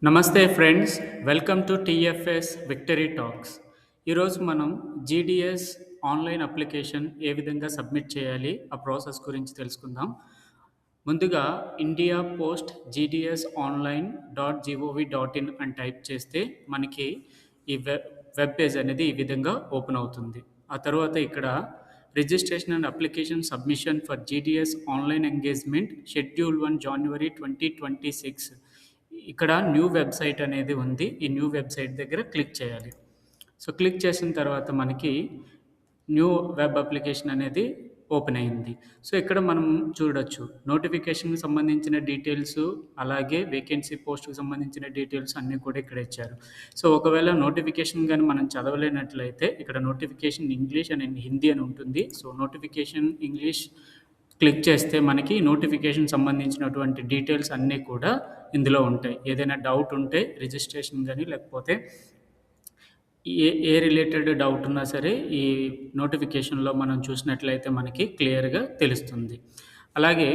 నమస్తే friends, welcome to TFS victory talks. ఈరోజు మనం జీడిఎస్ ఆన్లైన్ అప్లికేషన్ ఏ విధంగా సబ్మిట్ చేయాలి, ఆ ప్రాసెస్ గురించి తెలుసుకుందాం. ముందుగా India post GDS online .gov.in అని టైప్ చేస్తే మనకి ఈ వెబ్ పేజ్ అనేది ఈ విధంగా ఓపెన్ అవుతుంది. ఆ తర్వాత ఇక్కడ registration and application submission for GDS online engagement schedule 1 జనవరి 2026 ఇక్కడ న్యూ వెబ్సైట్ అనేది ఉంది. ఈ న్యూ వెబ్సైట్ దగ్గర క్లిక్ చేయాలి. సో క్లిక్ చేసిన తర్వాత మనకి న్యూ వెబ్ అప్లికేషన్ అనేది ఓపెన్ అయింది. సో ఇక్కడ మనం చూడొచ్చు నోటిఫికేషన్‌కి సంబంధించిన డీటెయిల్స్, అలాగే వేకెన్సీ పోస్ట్‌కి సంబంధించిన డీటెయిల్స్ అన్నీ కూడా ఇక్కడ ఇచ్చారు. సో ఒకవేళ నోటిఫికేషన్ గాని మనం చదవలేనట్లయితే ఇక్కడ నోటిఫికేషన్ ఇంగ్లీష్ అండ్ హిందీ అని ఉంటుంది. సో నోటిఫికేషన్ ఇంగ్లీష్ క్లిక్ చేస్తే మనకి నోటిఫికేషన్ సంబంధించినటువంటి డీటెయిల్స్ అన్నీ కూడా ఇందులో ఉంటాయి. ఏదైనా డౌట్ ఉంటే రిజిస్ట్రేషన్ గాని లేకపోతే ఏ రిలేటెడ్ డౌట్ ఉన్నా సరే ఈ నోటిఫికేషన్‌లో మనం చూసినట్లయితే మనకి క్లియర్‌గా తెలుస్తుంది. అలాగే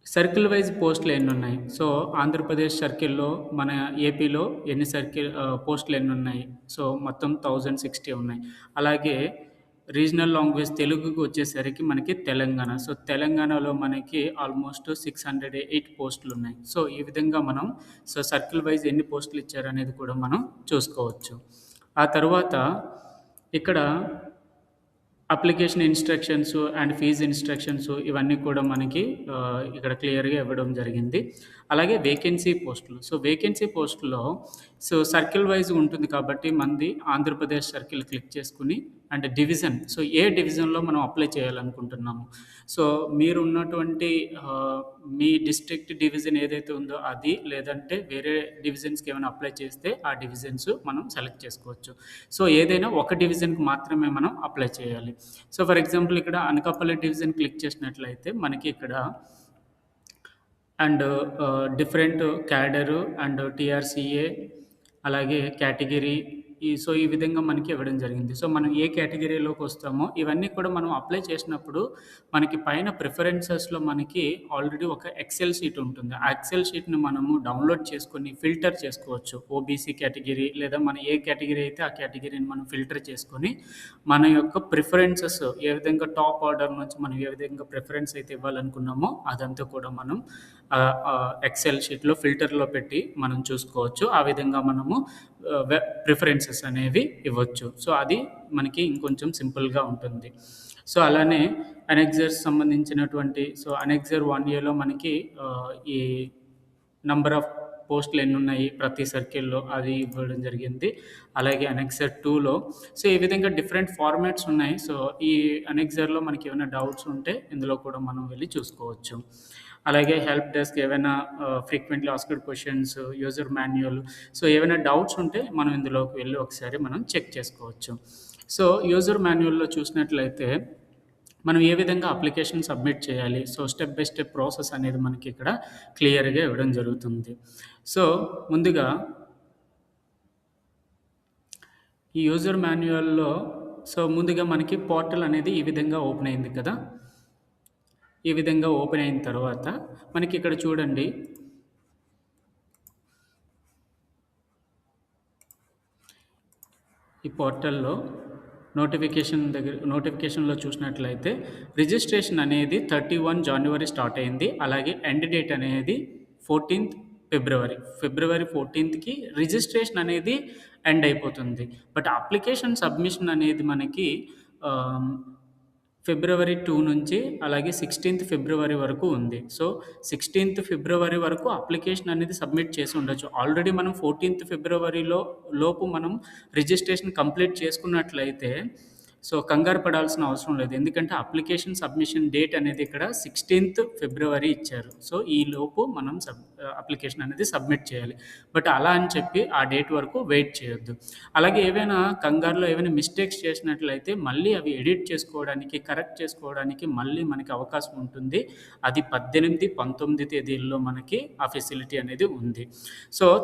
సర్కిల్ వైజ్ పోస్టులు ఎన్నున్నాయి. సో ఆంధ్రప్రదేశ్ సర్కిల్‌లో మన ఏపీలో ఎన్ని పోస్టులు ఎన్నున్నాయి. సో మొత్తం 1060 ఉన్నాయి. అలాగే రీజనల్ లాంగ్వేజ్ తెలుగుకి వచ్చేసరికి మనకి తెలంగాణ. సో తెలంగాణలో మనకి ఆల్మోస్ట్ 608 పోస్టులున్నాయి. సో ఈ విధంగా మనం సర్కిల్ వైజ్ ఎన్ని పోస్టులు ఇచ్చారనేది కూడా మనం చూసుకోవచ్చు. ఆ తరువాత ఇక్కడ application instructions and fees instructions ఇవన్నీ కూడా మనకి ఇక్కడ క్లియర్‌గా ఇవ్వడం జరిగింది. అలాగే వేకెన్సీ పోస్టులు. సో వేకెన్సీ పోస్ట్‌లో సర్కిల్ వైస్ ఉంటుంది కాబట్టి మనది ఆంధ్రప్రదేశ్ సర్కిల్ క్లిక్ చేసుకొని అండ్ డివిజన్. సో ఏ డివిజన్‌లో మనం అప్లై చేయాలనుకుంటున్నాము. సో మీరున్నటువంటి మీ డిస్ట్రిక్ట్ డివిజన్ ఏదైతే ఉందో అది, లేదంటే వేరే డివిజన్స్‌కి ఏమైనా అప్లై చేస్తే ఆ డివిజన్స్ మనం సెలెక్ట్ చేసుకోవచ్చు. సో ఏదైనా ఒక డివిజన్‌కి మాత్రమే మనం అప్లై చేయాలి. సో ఫర్ ఎగ్జాంపుల్ ఇక్కడ అనకాపల్లి డివిజన్ క్లిక్ చేసినట్లయితే మనకి ఇక్కడ and different cadre and TRCA అలాగే కేటగిరీ ఈ విధంగా మనకి ఇవ్వడం జరిగింది. సో మనం ఏ కేటగిరీలోకి వస్తామో ఇవన్నీ కూడా మనం అప్లై చేసినప్పుడు మనకి పైన ప్రిఫరెన్సెస్‌లో మనకి ఆల్రెడీ ఒక ఎక్సెల్ షీట్ ఉంటుంది. ఆ ఎక్సెల్ షీట్‌ని మనము డౌన్‌లోడ్ చేసుకొని ఫిల్టర్ చేసుకోవచ్చు. ఓబీసీ కేటగిరీ లేదా మన ఏ కేటగిరీ అయితే ఆ కేటగిరీని మనం ఫిల్టర్ చేసుకొని మన యొక్క ప్రిఫరెన్సెస్ ఏ విధంగా టాప్ ఆర్డర్ నుంచి మనం ఏ విధంగా ప్రిఫరెన్స్ అయితే ఇవ్వాలనుకున్నామో అదంతా కూడా మనం ఎక్సెల్ షీట్‌లో ఫిల్టర్‌లో పెట్టి మనం చూసుకోవచ్చు. ఆ విధంగా మనము ప్రిఫరెన్సెస్ అనేవి ఇవ్వచ్చు. సో అది మనకి ఇంకొంచెం సింపుల్‌గా ఉంటుంది. సో అలానే అనెక్సర్స్ సంబంధించినటువంటి అనెక్సర్ 1ఏలో మనకి ఈ నంబర్ ఆఫ్ పోస్టులు ఎన్నున్నాయి ప్రతి సర్కిల్‌లో అది ఇవ్వడం జరిగింది. అలాగే అనెక్సర్ 2లో ఈ విధంగా డిఫరెంట్ ఫార్మాట్స్ ఉన్నాయి. సో ఈ అనెక్సర్‌లో మనకి ఏమైనా డౌట్స్ ఉంటే ఇందులో కూడా మనం వెళ్లి చూసుకోవచ్చు. అలాగే హెల్ప్ డెస్క్ ఏవైనా frequently asked questions, user manual ఏవైనా డౌట్స్ ఉంటే మనం ఇందులోకి వెళ్లి ఒకసారి మనం చెక్ చేసుకోవచ్చు. సో యూజర్ మాన్యువల్‌లో చూసినట్లయితే మనం ఏ విధంగా అప్లికేషన్ సబ్మిట్ చేయాలి. స్టెప్ బై స్టెప్ ప్రాసెస్ అనేది మనకి ఇక్కడ క్లియర్‌గా ఇవ్వడం జరుగుతుంది. సో ముందుగా ఈ యూజర్ మాన్యువల్‌లో ముందుగా మనకి పోర్టల్ అనేది ఈ విధంగా ఓపెన్ అయింది కదా! ఈ విధంగా ఓపెన్ అయిన తర్వాత మనకి ఇక్కడ చూడండి ఈ పోర్టల్‌లో నోటిఫికేషన్‌లో చూసినట్లయితే రిజిస్ట్రేషన్ అనేది 31 జనవరి స్టార్ట్ అయింది. అలాగే ఎండ్ డేట్ అనేది 14థ్ ఫిబ్రవరి. ఫిబ్రవరి 14థ్‌కి రిజిస్ట్రేషన్ అనేది ఎండ్ అయిపోతుంది. బట్ అప్లికేషన్ సబ్మిషన్ అనేది మనకి ఫిబ్రవరి 2 నుంచి అలాగే 16థ్ ఫిబ్రవరి వరకు ఉంది. 16థ్ ఫిబ్రవరి వరకు అప్లికేషన్ అనేది సబ్మిట్ చేసి ఉండొచ్చు. ఆల్రెడీ మనం 14థ్ ఫిబ్రవరిలో లోపు మనం రిజిస్ట్రేషన్ కంప్లీట్ చేసుకున్నట్లయితే కంగారు పడాల్సిన అవసరం లేదు. ఎందుకంటే అప్లికేషన్ సబ్మిషన్ డేట్ అనేది ఇక్కడ 16థ్ ఫిబ్రవరి ఇచ్చారు. ఈ లోపు మనం అప్లికేషన్ అనేది సబ్మిట్ చేయాలి. బట్ అలా అని చెప్పి ఆ డేట్ వరకు వెయిట్ చేయొద్దు. అలాగే ఏవైనా కంగారులో ఏవైనా మిస్టేక్స్ చేసినట్లయితే మళ్ళీ అవి ఎడిట్ చేసుకోవడానికి, కరెక్ట్ చేసుకోవడానికి మళ్ళీ మనకి అవకాశం ఉంటుంది. అది 18, 19 తేదీల్లో మనకి ఆ ఫెసిలిటీ అనేది ఉంది.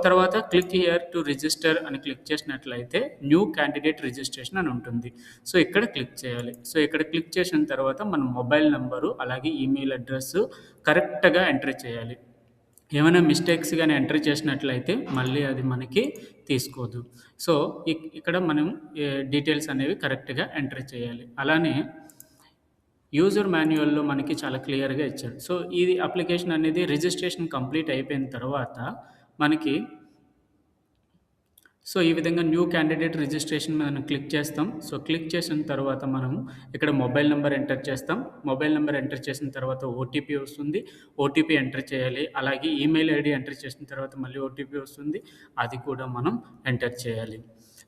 తర్వాత క్లిక్ హియర్ టు రిజిస్టర్ అని క్లిక్ చేసినట్లయితే న్యూ క్యాండిడేట్ రిజిస్ట్రేషన్ అని ఉంటుంది. ఇక్కడ క్లిక్ చేయాలి. ఇక్కడ క్లిక్ చేసిన తర్వాత మన మొబైల్ నంబరు అలాగే ఈమెయిల్ అడ్రెస్ కరెక్ట్‌గా ఎంటర్ చేయాలి. ఏమైనా మిస్టేక్స్ గాని ఎంటర్ చేసినట్లయితే మళ్ళీ అది మనకి తీసుకోదు. సో, ఇక్కడ మనం డీటెయిల్స్ అనేవి కరెక్ట్‌గా ఎంటర్ చేయాలి. అలానే యూజర్ మాన్యువల్‌లో మనకి చాలా క్లియర్‌గా ఇచ్చాడు. సో, ఇది అప్లికేషన్ అనేది రిజిస్ట్రేషన్ కంప్లీట్ అయిపోయిన తర్వాత మనకి సో, ఈ విధంగా న్యూ క్యాండిడేట్ రిజిస్ట్రేషన్ మనం క్లిక్ చేస్తాం. సో, క్లిక్ చేసిన తర్వాత మనం ఇక్కడ మొబైల్ నంబర్ ఎంటర్ చేస్తాం. మొబైల్ నంబర్ ఎంటర్ చేసిన తర్వాత ఓటీపీ వస్తుంది. ఓటీపీ ఎంటర్ చేయాలి. అలాగే ఈమెయిల్ ఐడీ ఎంటర్ చేసిన తర్వాత మళ్ళీ ఓటీపీ వస్తుంది. అది కూడా మనం ఎంటర్ చేయాలి.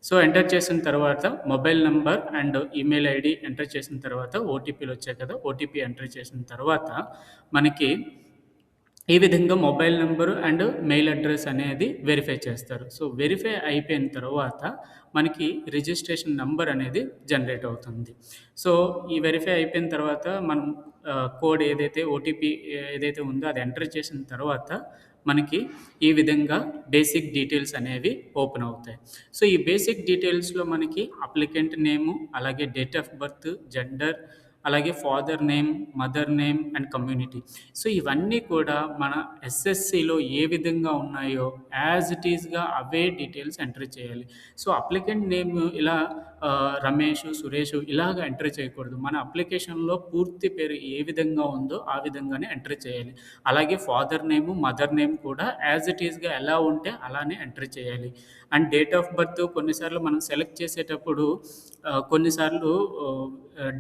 సో, ఎంటర్ చేసిన తర్వాత mobile number and email ID enter చేసిన తర్వాత ఓటీపీలొచ్చాయి కదా! ఓటీపీ ఎంటర్ చేసిన తర్వాత మనకి ఈ విధంగా mobile number and mail address అనేది వెరిఫై చేస్తారు. సో, వెరిఫై అయిపోయిన తర్వాత మనకి రిజిస్ట్రేషన్ నంబర్ అనేది జనరేట్ అవుతుంది. సో, ఈ వెరిఫై అయిపోయిన తర్వాత మనం కోడ్ ఏదైతే ఓటీపీ ఏదైతే ఉందో అది ఎంటర్ చేసిన తర్వాత మనకి ఈ విధంగా బేసిక్ డీటెయిల్స్ అనేవి ఓపెన్ అవుతాయి. సో, ఈ బేసిక్ డీటెయిల్స్‌లో మనకి అప్లికెంట్ నేము, అలాగే డేట్ ఆఫ్ బర్త్, జెండర్, అలాగే father name, mother name and community. So, ఇవన్నీ కూడా మన ఎస్ఎస్‌సిలో ఏ విధంగా ఉన్నాయో యాజ్ ఇట్ ఈస్‌గా అవే డీటెయిల్స్ ఎంటర్ చేయాలి. సో, అప్లికెంట్ నేమ్ ఇలా రమేషు, సురేషు ఇలాగ ఎంటర్ చేయకూడదు. మన అప్లికేషన్‌లో పూర్తి పేరు ఏ విధంగా ఉందో ఆ విధంగానే ఎంటర్ చేయాలి. అలాగే ఫాదర్ నేము, మదర్ నేమ్ కూడా యాజ్ ఇట్ ఈస్‌గా ఎలా ఉంటే అలానే ఎంటర్ చేయాలి. అండ్ డేట్ ఆఫ్ బర్త్ కొన్నిసార్లు మనం సెలెక్ట్ చేసేటప్పుడు కొన్నిసార్లు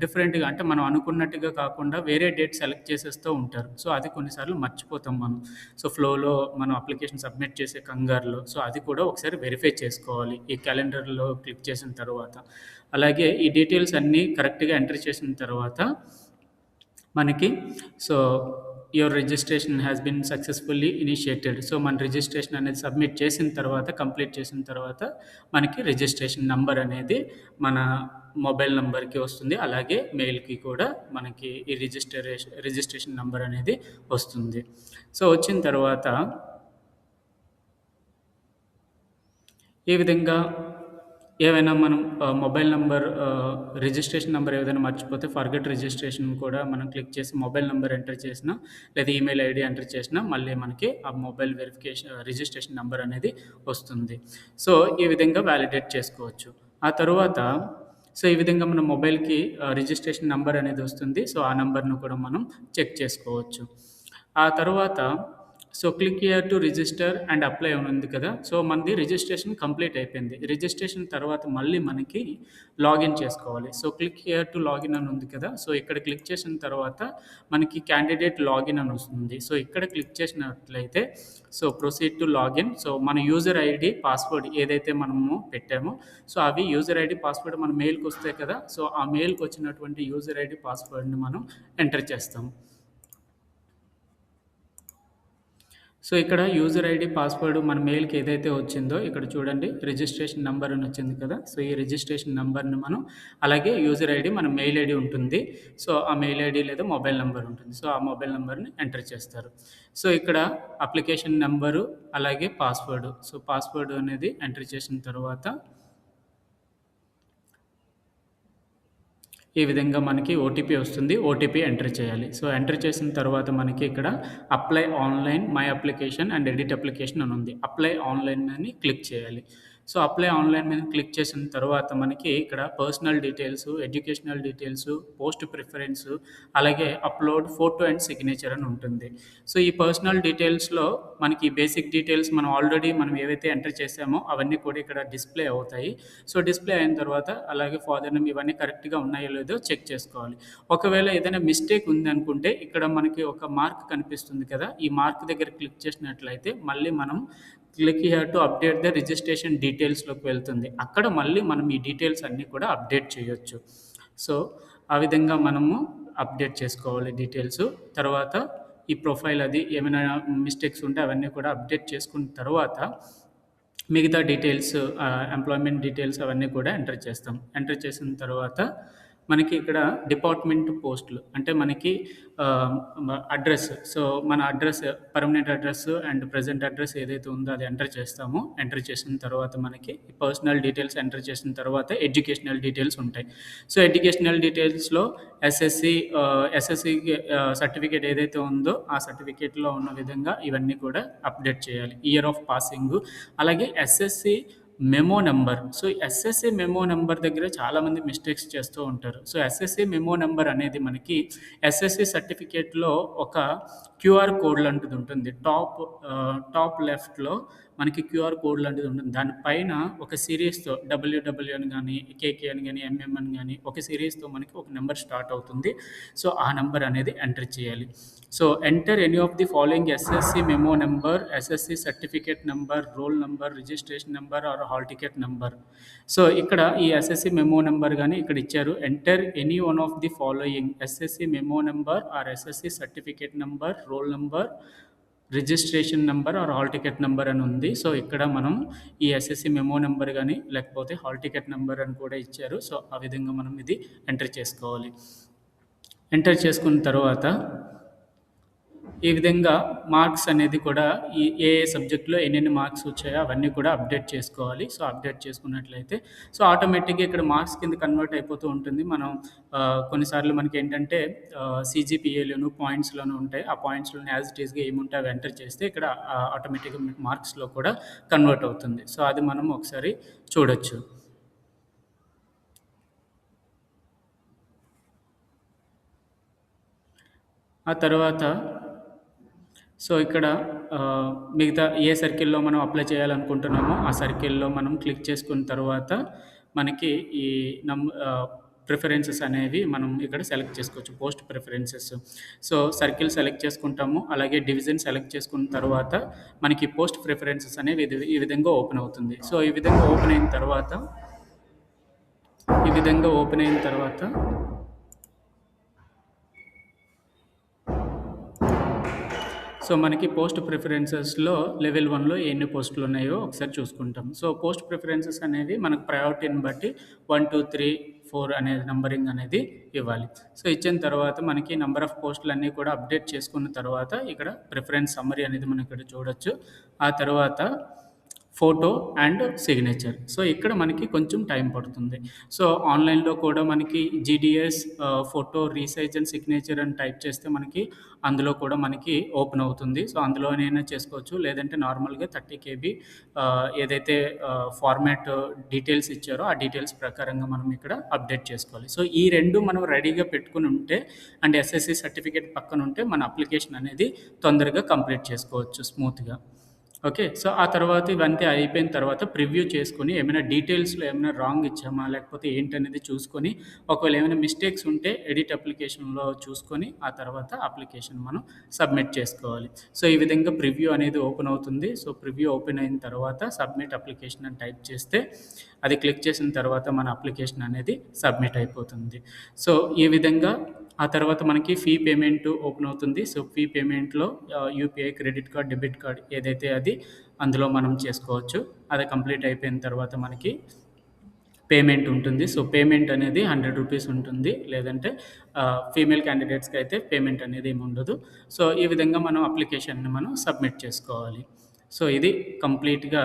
డిఫరెంట్‌గా అంటే మనం అనుకున్నట్టుగా కాకుండా వేరే డేట్ సెలెక్ట్ చేసేస్తూ ఉంటారు. సో, అది కొన్నిసార్లు మర్చిపోతాం మనం. సో, ఫ్లోలో మనం అప్లికేషన్ సబ్మిట్ చేసే కంగారులో. సో, అది కూడా ఒకసారి వెరిఫై చేసుకోవాలి. ఈ క్యాలెండర్‌లో క్లిక్ చేసిన తర్వాత. అలాగే ఈ డీటెయిల్స్ అన్నీ కరెక్ట్‌గా ఎంటర్ చేసిన తర్వాత మనకి so, your registration has been successfully initiated. So, మన రిజిస్ట్రేషన్ అనేది సబ్మిట్ చేసిన తర్వాత, కంప్లీట్ చేసిన తర్వాత మనకి రిజిస్ట్రేషన్ నంబర్ అనేది మన మొబైల్ నంబర్‌కి వస్తుంది. అలాగే మెయిల్‌కి కూడా మనకి ఈ రిజిస్ట్రేషన్ నంబర్ అనేది వస్తుంది. సో, వచ్చిన తర్వాత ఈ విధంగా ఏవైనా మనం మొబైల్ నంబర్ రిజిస్ట్రేషన్ నంబర్ ఏదైనా మర్చిపోతే ఫర్గెట్ రిజిస్ట్రేషన్ కూడా మనం క్లిక్ చేసి మొబైల్ నంబర్ ఎంటర్ చేసినా, లేదా ఈమెయిల్ ఐడీ ఎంటర్ చేసినా మళ్ళీ మనకి ఆ మొబైల్ రిజిస్ట్రేషన్ నంబర్ అనేది వస్తుంది. సో, ఈ విధంగా వాలిడేట్ చేసుకోవచ్చు. ఆ తరువాత సో, ఈ విధంగా మన మొబైల్‌కి రిజిస్ట్రేషన్ నంబర్ అనేది వస్తుంది. సో, ఆ నంబర్‌ను కూడా మనం చెక్ చేసుకోవచ్చు. ఆ తరువాత so, click here to register and apply అని ఉంది కదా! సో, మనది రిజిస్ట్రేషన్ కంప్లీట్ అయిపోయింది. రిజిస్ట్రేషన్ తర్వాత మళ్ళీ మనకి లాగిన్ చేసుకోవాలి. So, click here to login అని ఉంది కదా! సో, ఇక్కడ క్లిక్ చేసిన తర్వాత మనకి క్యాండిడేట్ లాగిన్ అని వస్తుంది. సో, ఇక్కడ క్లిక్ చేసినట్లయితే so, proceed to login. So, మన యూజర్ ఐడీ, పాస్వర్డ్ ఏదైతే మనము పెట్టామో సో, అవి యూజర్ ఐడీ, పాస్వర్డ్ మన మెయిల్‌కొస్తాయి కదా! సో, ఆ మెయిల్‌కొచ్చినటువంటి యూజర్ ఐడీ, పాస్వర్డ్‌ని మనం ఎంటర్ చేస్తాం. సో, ఇక్కడ యూజర్ ఐడీ, పాస్వర్డ్ మన మెయిల్‌కి ఏదైతే వచ్చిందో ఇక్కడ చూడండి రిజిస్ట్రేషన్ నంబర్ అని వచ్చింది కదా! సో, ఈ రిజిస్ట్రేషన్ నంబర్‌ని మనం అలాగే యూజర్ ఐడీ మన మెయిల్ ఐడీ ఉంటుంది. సో, ఆ మెయిల్ ఐడీ లేదా మొబైల్ నంబర్ ఉంటుంది. సో, ఆ మొబైల్ నంబర్‌ని ఎంటర్ చేస్తారు. సో, ఇక్కడ అప్లికేషన్ నంబరు అలాగే పాస్వర్డ్. సో, పాస్వర్డ్ అనేది ఎంటర్ చేసిన తర్వాత ఈ విధంగా మనకి ఓటీపీ వస్తుంది. ఓటీపీ ఎంటర్ చేయాలి. సో, ఎంటర్ చేసిన తర్వాత మనకి ఇక్కడ apply online, my application and edit application అని ఉంది. అప్లై ఆన్‌లైన్ అని క్లిక్ చేయాలి. సో, అప్లై ఆన్‌లైన్ మీద క్లిక్ చేసిన తర్వాత మనకి ఇక్కడ personal details, educational details, post preference అలాగే అప్‌లోడ్ ఫోటో అండ్ సిగ్నేచర్ అని ఉంటుంది. సో, ఈ పర్సనల్ డీటెయిల్స్‌లో మనకి బేసిక్ డీటెయిల్స్ మనం ఏవైతే ఎంటర్ చేసామో అవన్నీ కూడా ఇక్కడ డిస్‌ప్లే అవుతాయి. సో, డిస్‌ప్లే అయిన తర్వాత అలాగే ఫాదర్ నేమ్ ఇవన్నీ కరెక్ట్‌గా ఉన్నాయో లేదో చెక్ చేసుకోవాలి. ఒకవేళ ఏదైనా మిస్టేక్ ఉందనుకుంటే ఇక్కడ మనకి ఒక మార్క్ కనిపిస్తుంది కదా! ఈ మార్క్ దగ్గర క్లిక్ చేసినట్లయితే మళ్ళీ మనం click here to update the registration డీటెయిల్స్‌లోకి వెళ్తుంది. అక్కడ మళ్ళీ మనం ఈ డీటెయిల్స్ అన్నీ కూడా అప్డేట్ చేయొచ్చు. సో, ఆ విధంగా మనము అప్డేట్ చేసుకోవాలి డీటెయిల్స్. తర్వాత ఈ ప్రొఫైల్ అది ఏమైనా మిస్టేక్స్ ఉంటే అవన్నీ కూడా అప్డేట్ చేసుకున్న తర్వాత మిగతా డీటెయిల్స్ ఎంప్లాయ్‌మెంట్ డీటెయిల్స్ అవన్నీ కూడా ఎంటర్ చేస్తాం. ఎంటర్ చేసిన తర్వాత మనకి ఇక్కడ డిపార్ట్మెంట్ పోస్టులు అంటే మనకి అడ్రస్. సో, మన address permanent address and present address ఏదైతే ఉందో అది ఎంటర్ చేస్తామో. ఎంటర్ చేసిన తర్వాత మనకి పర్సనల్ డీటెయిల్స్ ఎంటర్ చేసిన తర్వాత ఎడ్యుకేషనల్ డీటెయిల్స్ ఉంటాయి. సో, ఎడ్యుకేషనల్ డీటెయిల్స్‌లో ఎస్ఎస్‌సి సర్టిఫికేట్ ఏదైతే ఉందో ఆ సర్టిఫికేట్‌లో ఉన్న విధంగా ఇవన్నీ కూడా అప్డేట్ చేయాలి. ఇయర్ ఆఫ్ పాసింగు, అలాగే SSC memo number. So, SSC memo number దగ్గర చాలామంది మిస్టేక్స్ చేస్తూ ఉంటారు. సో, ఎస్ఎస్‌సి మెమో నంబర్ అనేది మనకి ఎస్ఎస్‌సి సర్టిఫికేట్‌లో ఒక క్యూఆర్ కోడ్ లాంటిది ఉంటుంది. టాప్ లెఫ్ట్‌లో మనకి క్యూఆర్ కోడ్ లాంటిది ఉంటుంది. దాని పైన ఒక సీరీస్‌తో డబ్ల్యూడబ్ల్యూ అని గాని, కేకే అని గాని, ఎంఎం అని గాని ఒక సీరీస్‌తో మనకి ఒక నంబర్ స్టార్ట్ అవుతుంది. సో, ఆ నంబర్ అనేది ఎంటర్ చేయాలి. So, enter any of the following SSC memo number, SSC certificate number, roll number, registration number or hall ticket number. So, ఇక్కడ ఈ ఎస్ఎస్‌సి మెమో నంబర్ గాని ఇక్కడ ఇచ్చారు. Enter any one of the following SSC memo number or SSC certificate number, roll number, registration number or hall ticket number అని ఉంది. So, ఇక్కడ మనం ఈ ఎస్ఎస్‌సి మెమో నంబర్ గాని, లేకపోతే హాల్ టికెట్ నంబర్ అని కూడా ఇచ్చారు. సో, ఆ విధంగా మనం ఇది ఎంటర్ చేసుకోవాలి. ఎంటర్ చేసుకున్న తర్వాత ఈ విధంగా మార్క్స్ అనేది కూడా ఏ సబ్జెక్ట్‌లో ఎన్నెన్ని మార్క్స్ వచ్చాయో అవన్నీ కూడా అప్డేట్ చేసుకోవాలి. సో, అప్డేట్ చేసుకున్నట్లయితే ఆటోమేటిక్‌గా ఇక్కడ మార్క్స్ కింద కన్వర్ట్ అయిపోతూ ఉంటుంది. మనం కొన్నిసార్లు మనకేంటంటే సీజీపీఏలోను, పాయింట్స్‌లోను ఉంటాయి. ఆ పాయింట్స్‌లోని యాజ్ ఇట్ ఈస్‌గా ఏముంటే అవి ఎంటర్ చేస్తే ఇక్కడ ఆటోమేటిక్‌గా మీకు మార్క్స్‌లో కూడా కన్వర్ట్ అవుతుంది. సో, అది మనం ఒకసారి చూడొచ్చు. ఆ తర్వాత సో, ఇక్కడ మిగతా ఏ సర్కిల్‌లో మనం అప్లై చేయాలనుకుంటున్నామో, ఆ సర్కిల్‌లో మనం క్లిక్ చేసుకున్న తర్వాత మనకి ఈ ప్రిఫరెన్సెస్ అనేవి మనం ఇక్కడ సెలెక్ట్ చేసుకోవచ్చు. Post preferences. So, circle select చేసుకుంటాము. అలాగే డివిజన్ సెలెక్ట్ చేసుకున్న తర్వాత మనకి పోస్ట్ ప్రిఫరెన్సెస్ అనేవి ఈ విధంగా ఓపెన్ అవుతుంది. సో, ఈ విధంగా ఓపెన్ అయిన తర్వాత సో, మనకి పోస్ట్ ప్రిఫరెన్సెస్‌లో లెవెల్ 1లో ఎన్ని పోస్టులున్నాయో ఒకసారి చూసుకుంటాం. సో, పోస్ట్ ప్రిఫరెన్సెస్ అనేవి మనకు ప్రయారిటీని బట్టి 1, 2, 3, 4 అనేది నంబరింగ్ అనేది ఇవ్వాలి. సో, ఇచ్చిన తర్వాత మనకి నంబర్ ఆఫ్ పోస్టులన్నీ కూడా అప్డేట్ చేసుకున్న తర్వాత ఇక్కడ ప్రిఫరెన్స్ సమ్మరీ అనేది మనం ఇక్కడ చూడొచ్చు. ఆ తర్వాత ఫోటో అండ్ సిగ్నేచర్. సో, ఇక్కడ మనకి కొంచెం టైం పడుతుంది. సో, ఆన్‌లైన్‌లో కూడా మనకి GDS photo resize and signature అని టైప్ చేస్తే మనకి అందులో కూడా మనకి ఓపెన్ అవుతుంది. సో, అందులోనైనా చేసుకోవచ్చు. లేదంటే నార్మల్‌గా 30 కేబీ ఏదైతే ఫార్మాట్ డీటెయిల్స్ ఇచ్చారో ఆ డీటెయిల్స్ ప్రకారంగా మనం ఇక్కడ అప్డేట్ చేసుకోవాలి. సో, ఈ 2 మనం రెడీగా పెట్టుకొని ఉంటే అండ్ ఎస్ఎస్‌సి సర్టిఫికేట్ పక్కన ఉంటే మన అప్లికేషన్ అనేది తొందరగా కంప్లీట్ చేసుకోవచ్చు స్మూత్‌గా. ఓకే. సో, ఆ తర్వాత ఇవంతా అయిపోయిన తర్వాత ప్రివ్యూ చేసుకొని ఏమైనా డీటెయిల్స్‌లో ఏమైనా రాంగ్ ఇచ్చామా? లేకపోతే ఏంటనేది చూసుకొని, ఒకవేళ ఏమైనా మిస్టేక్స్ ఉంటే ఎడిట్ అప్లికేషన్‌లో చూసుకొని, ఆ తర్వాత అప్లికేషన్ మనం సబ్మిట్ చేసుకోవాలి. సో, ఈ విధంగా ప్రివ్యూ అనేది ఓపెన్ అవుతుంది. సో, ప్రివ్యూ ఓపెన్ అయిన తర్వాత సబ్మిట్ అప్లికేషన్ అని టైప్ చేస్తే, అది క్లిక్ చేసిన తర్వాత మన అప్లికేషన్ అనేది సబ్మిట్ అయిపోతుంది. సో, ఈ విధంగా ఆ తర్వాత మనకి ఫీ పేమెంట్ ఓపెన్ అవుతుంది. సో, ఫీ పేమెంట్‌లో UPI, credit card, debit card ఏదైతే అది అందులో మనం చేసుకోవచ్చు. అది కంప్లీట్ అయిపోయిన తర్వాత మనకి పేమెంట్ ఉంటుంది. సో, పేమెంట్ అనేది రూ. 100 ఉంటుంది. లేదంటే ఫీమేల్ క్యాండిడేట్స్‌కి అయితే పేమెంట్ అనేది ఏమి ఉండదు. సో, ఈ విధంగా మనం అప్లికేషన్‌ని మనం సబ్మిట్ చేసుకోవాలి. సో, ఇది కంప్లీట్‌గా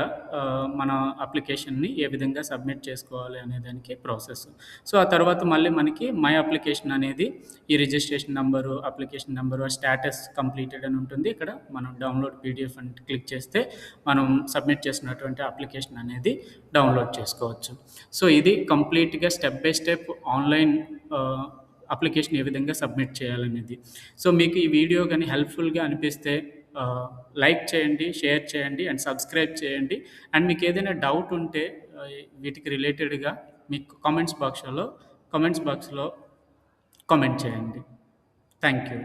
మన అప్లికేషన్‌ని ఏ విధంగా సబ్మిట్ చేసుకోవాలి అనే దానికి ప్రాసెస్. సో, ఆ తర్వాత మళ్ళీ మనకి మై అప్లికేషన్ అనేది ఈ registration number, application number, status completed అని ఉంటుంది. ఇక్కడ మనం డౌన్‌లోడ్ పీడీఎఫ్ అని క్లిక్ చేస్తే మనం సబ్మిట్ చేసినటువంటి అప్లికేషన్ అనేది డౌన్‌లోడ్ చేసుకోవచ్చు. సో, ఇది కంప్లీట్‌గా step by step online application ఏ విధంగా సబ్మిట్ చేయాలనేది. సో, మీకు ఈ వీడియో గాని హెల్ప్‌ఫుల్‌గా అనిపిస్తే లైక్ చేయండి, షేర్ చేయండి అండ్ సబ్స్క్రైబ్ చేయండి. అండ్ మీకేదైనా డౌట్ ఉంటే వీటికి రిలేటెడ్‌గా మీకు కామెంట్స్ బాక్స్‌లో కామెంట్ చేయండి. Thank you.